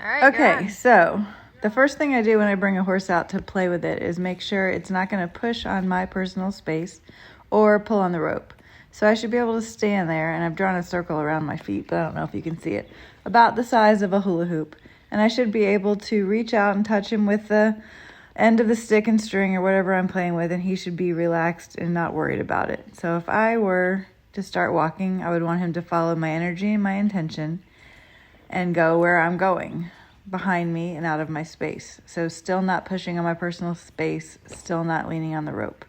right, Okay, so the first thing I do when I bring a horse out to play with it is make sure it's not going to push on my personal space or pull on the rope. So I should be able to stand there, and I've drawn a circle around my feet, but I don't know if you can see it, about the size of a hula hoop. And I should be able to reach out and touch him with the end of the stick and string or whatever I'm playing with, and he should be relaxed and not worried about it. So if I were to start walking, I would want him to follow my energy and my intention and go where I'm going, behind me and out of my space. So still not pushing on my personal space, still not leaning on the rope.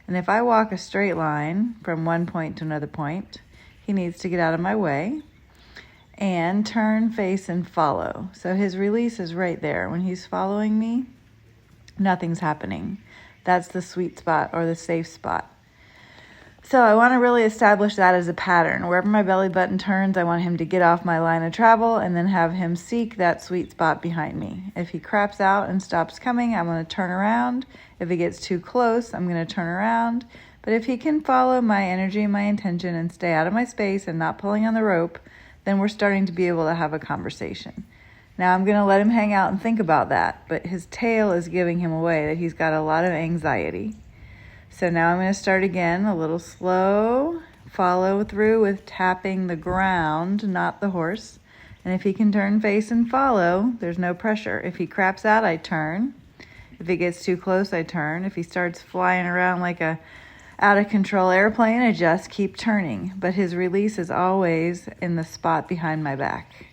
And if I walk a straight line from one point to another point, he needs to get out of my way and turn, face, and follow. So his release is right there. When he's following me, nothing's happening. That's the sweet spot or the safe spot. So I want to really establish that as a pattern. Wherever my belly button turns, I want him to get off my line of travel and then have him seek that sweet spot behind me. If he craps out and stops coming, I'm going to turn around. If he gets too close, I'm going to turn around. But if he can follow my energy and my intention and stay out of my space and not pulling on the rope, then we're starting to be able to have a conversation. Now I'm going to let him hang out and think about that, but his tail is giving him away that he's got a lot of anxiety. So now I'm going to start again, a little slow, follow through with tapping the ground, not the horse. And if he can turn, face, and follow, there's no pressure. If he craps out, I turn. If he gets too close, I turn. If he starts flying around like a out of control airplane, I just keep turning. But his release is always in the spot behind my back.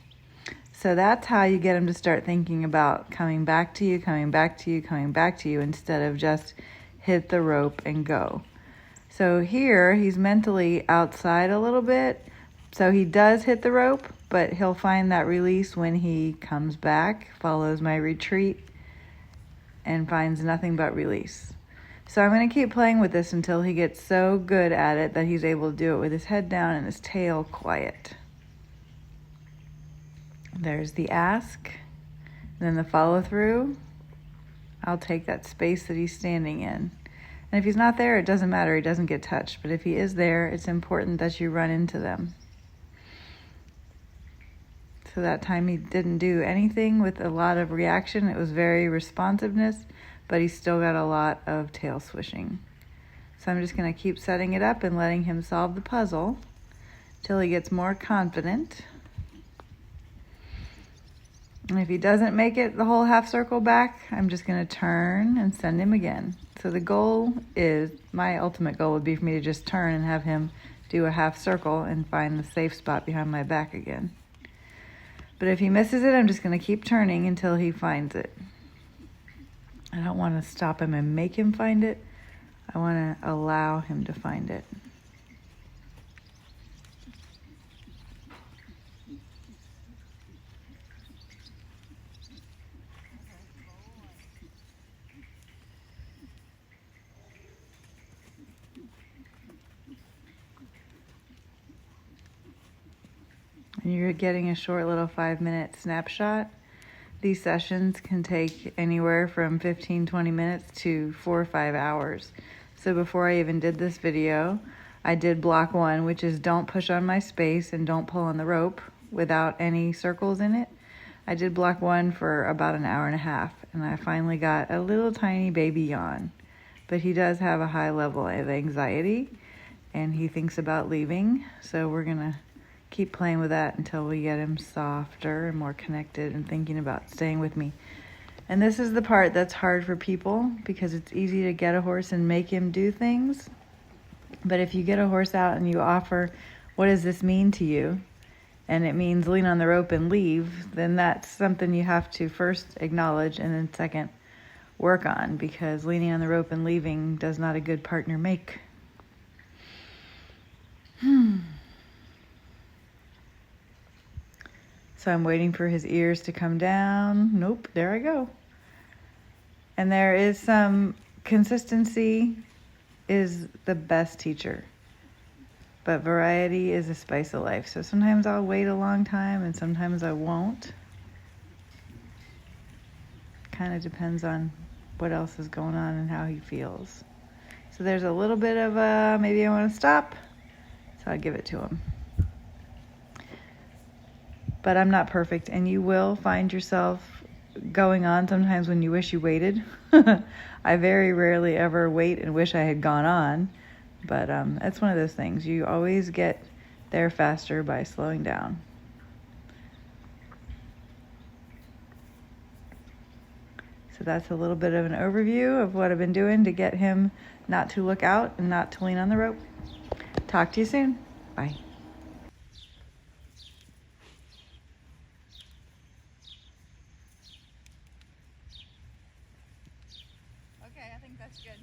So that's how you get him to start thinking about coming back to you, coming back to you, coming back to you, instead of just hit the rope and go. So here he's mentally outside a little bit. So he does hit the rope, but he'll find that release when he comes back, follows my retreat, and finds nothing but release. So I'm going to keep playing with this until he gets so good at it that he's able to do it with his head down and his tail quiet. There's the ask, then the follow through. I'll take that space that he's standing in. And if he's not there, it doesn't matter. He doesn't get touched. But if he is there, it's important that you run into them. So that time he didn't do anything with a lot of reaction. It was very responsiveness, but he still got a lot of tail swishing. So I'm just going to keep setting it up and letting him solve the puzzle till he gets more confident. And if he doesn't make it the whole half circle back, I'm just going to turn and send him again. So the goal is, my ultimate goal would be for me to just turn and have him do a half circle and find the safe spot behind my back again. But if he misses it, I'm just going to keep turning until he finds it. I don't want to stop him and make him find it. I want to allow him to find it. And you're getting a short little 5-minute snapshot. These sessions can take anywhere from 15-20 minutes to 4 or 5 hours. So before I even did this video, I did block 1, which is don't push on my space and don't pull on the rope without any circles in it. I did block 1 for about an hour and a half, and I finally got a little tiny baby yawn. But he does have a high level of anxiety, and he thinks about leaving, so we're gonna keep playing with that until we get him softer and more connected and thinking about staying with me. And this is the part that's hard for people, because it's easy to get a horse and make him do things. But if you get a horse out and you offer, what does this mean to you? And it means lean on the rope and leave, then that's something you have to first acknowledge and then second work on, because leaning on the rope and leaving does not a good partner make. So I'm waiting for his ears to come down. Nope, there I go. And there is some consistency is the best teacher. But variety is a spice of life. So sometimes I'll wait a long time and sometimes I won't. Kind of depends on what else is going on and how he feels. So there's a little bit of maybe I want to stop. So I'll give it to him. but I'm not perfect, and you will find yourself going on sometimes when you wish you waited. I very rarely ever wait and wish I had gone on, but it's one of those things. You always get there faster by slowing down. So that's a little bit of an overview of what I've been doing to get him not to look out and not to lean on the rope. Talk to you soon. Bye. Okay, I think that's good.